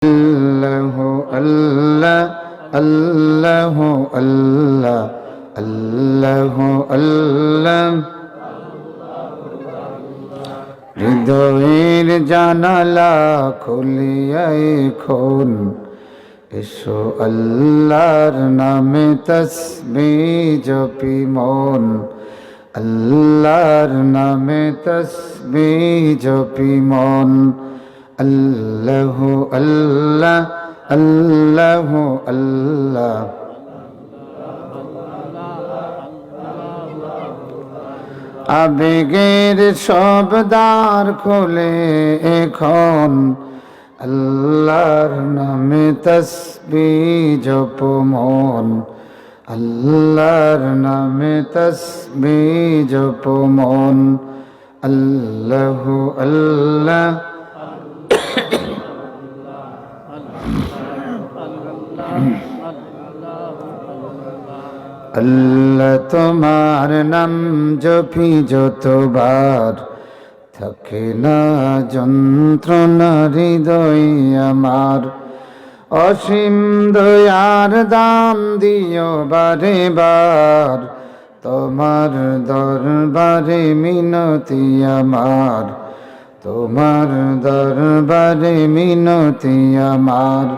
আল্লাহ আল্লাহ আল্লাহ আল্লাহ আল্লাহ আল্লাহ হৃদয়ের জানালা খুলিয়া এখন এসো আল্লাহর নামে তসবিহ জপি মন আল্লাহর নামে তসবিহ জপি মন আল্লাহ আল্লাহ আল্লাহ আল্লাহ আবেগের সব দ্বার খোলে এখন আল্লাহর নামে তসবিহ জপ মন আল্লাহর নামে তসবিহ জপ মন আল্লাহ আল্লাহ আল্লাহ তোমার নাম জপি যতবার থাকে না যন্ত্রণা হৃদয় আমার অসীম দয়ার দান দিও বারে বার তোমার দরবারে মিনতি আমার তোমার দরবারে মিনতি আমার